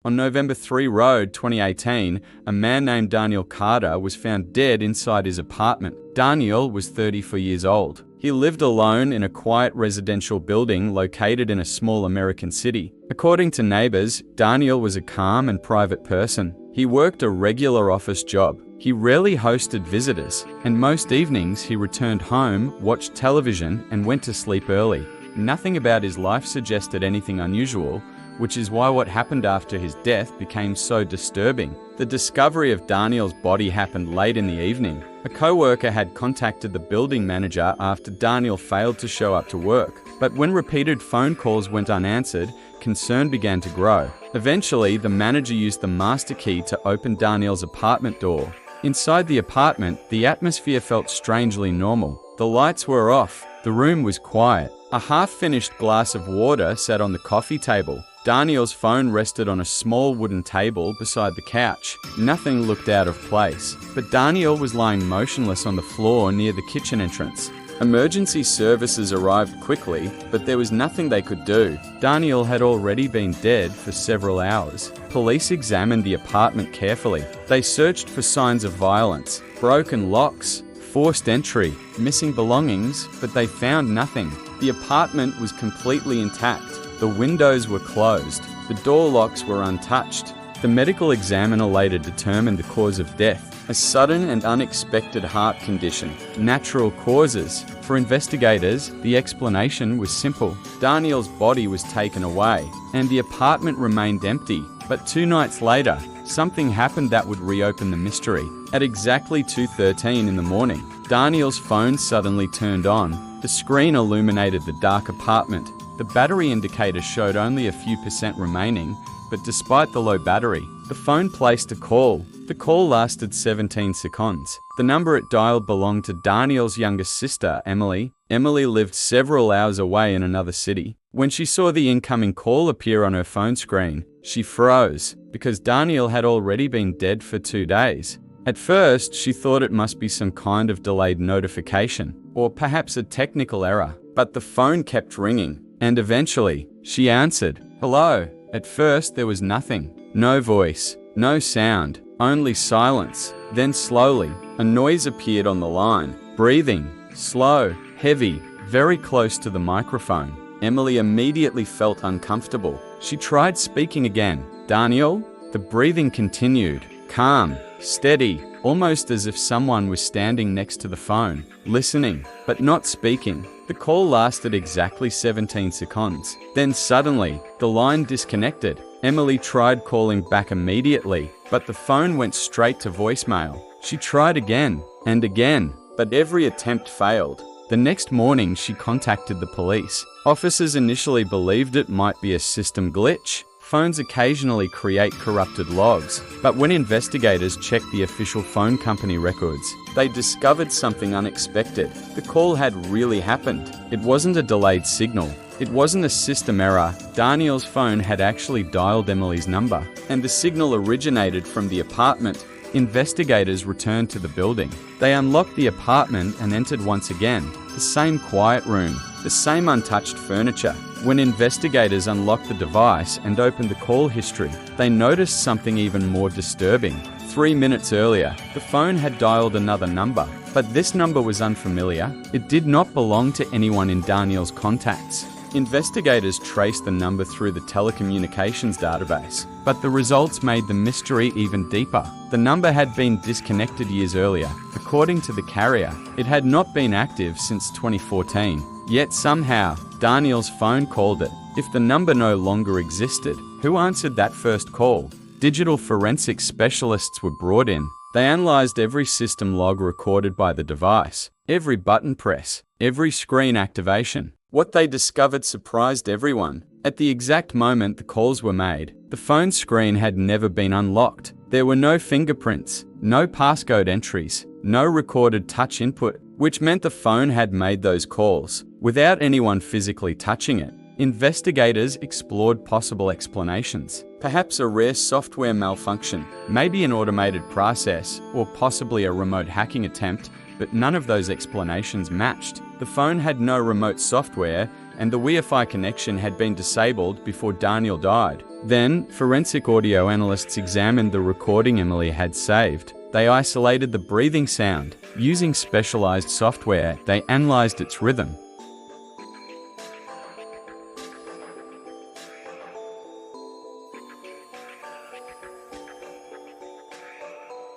On November 3 Road, 2018, a man named Daniel Carter was found dead inside his apartment. Daniel was 34 years old. He lived alone in a quiet residential building located in a small American city. According to neighbors, Daniel was a calm and private person. He worked a regular office job. He rarely hosted visitors, and most evenings he returned home, watched television, and went to sleep early. Nothing about his life suggested anything unusual, which is why what happened after his death became so disturbing. The discovery of Daniel's body happened late in the evening. A co-worker had contacted the building manager after Daniel failed to show up to work. But when repeated phone calls went unanswered, concern began to grow. Eventually, the manager used the master key to open Daniel's apartment door. Inside the apartment, the atmosphere felt strangely normal. The lights were off. The room was quiet. A half-finished glass of water sat on the coffee table. Daniel's phone rested on a small wooden table beside the couch. Nothing looked out of place, but Daniel was lying motionless on the floor near the kitchen entrance. Emergency services arrived quickly, but there was nothing they could do. Daniel had already been dead for several hours. Police examined the apartment carefully. They searched for signs of violence, broken locks, forced entry, missing belongings, but they found nothing. The apartment was completely intact. The windows were closed. The door locks were untouched. The medical examiner later determined the cause of death: a sudden and unexpected heart condition. Natural causes. For investigators, the explanation was simple. Daniel's body was taken away, and the apartment remained empty. But 2 nights later, something happened that would reopen the mystery. At exactly 2:13 in the morning, Daniel's phone suddenly turned on. The screen illuminated the dark apartment. The battery indicator showed only a few percent remaining, but despite the low battery, the phone placed a call. The call lasted 17 seconds. The number it dialed belonged to Daniel's youngest sister, Emily. Emily lived several hours away in another city. When she saw the incoming call appear on her phone screen, she froze, because Daniel had already been dead for 2 days. At first, she thought it must be some kind of delayed notification, or perhaps a technical error, but the phone kept ringing. And eventually, she answered. Hello. At first, there was nothing. No voice, no sound, only silence. Then slowly, a noise appeared on the line. Breathing, slow, heavy, very close to the microphone. Emily immediately felt uncomfortable. She tried speaking again. Daniel? The breathing continued. Calm, steady, almost as if someone was standing next to the phone, listening, but not speaking. The call lasted exactly 17 seconds. Then suddenly, the line disconnected. Emily tried calling back immediately, but the phone went straight to voicemail. She tried again and again, but every attempt failed. The next morning, she contacted the police. Officers initially believed it might be a system glitch. Phones occasionally create corrupted logs, but when investigators checked the official phone company records, they discovered something unexpected. The call had really happened. It wasn't a delayed signal. It wasn't a system error. Daniel's phone had actually dialed Emily's number, and the signal originated from the apartment. Investigators returned to the building. They unlocked the apartment and entered once again. The same quiet room, the same untouched furniture. When investigators unlocked the device and opened the call history, they noticed something even more disturbing. 3 minutes earlier, the phone had dialed another number, but this number was unfamiliar. It did not belong to anyone in Daniel's contacts. Investigators traced the number through the telecommunications database, but the results made the mystery even deeper. The number had been disconnected years earlier. According to the carrier, it had not been active since 2014. Yet somehow, Daniel's phone called it. If the number no longer existed, who answered that first call? Digital forensic specialists were brought in. They analyzed every system log recorded by the device, every button press, every screen activation. What they discovered surprised everyone. At the exact moment the calls were made, the phone screen had never been unlocked. There were no fingerprints, no passcode entries, no recorded touch input, which meant the phone had made those calls without anyone physically touching it. Investigators explored possible explanations. Perhaps a rare software malfunction, maybe an automated process, or possibly a remote hacking attempt, but none of those explanations matched. The phone had no remote software, and the Wi-Fi connection had been disabled before Daniel died. Then, forensic audio analysts examined the recording Emily had saved. They isolated the breathing sound. Using specialized software, they analyzed its rhythm.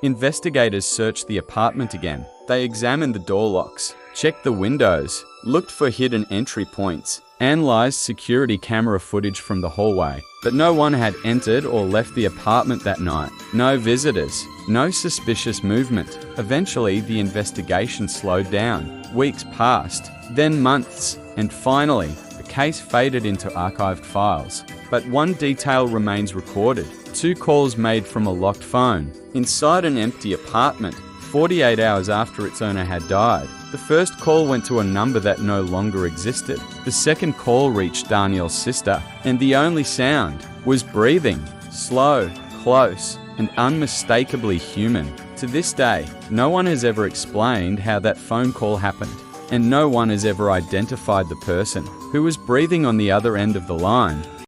Investigators searched the apartment again. They examined the door locks, checked the windows, looked for hidden entry points, analyzed security camera footage from the hallway. But no one had entered or left the apartment that night. No visitors, no suspicious movement. Eventually, the investigation slowed down. Weeks passed, then months, and finally, the case faded into archived files. But one detail remains recorded: 2 calls made from a locked phone inside an empty apartment 48 hours after its owner had died. The first call went to a number that no longer existed. The second call reached Daniel's sister, and the only sound was breathing, slow, close, and unmistakably human. To this day, no one has ever explained how that phone call happened, and no one has ever identified the person who was breathing on the other end of the line.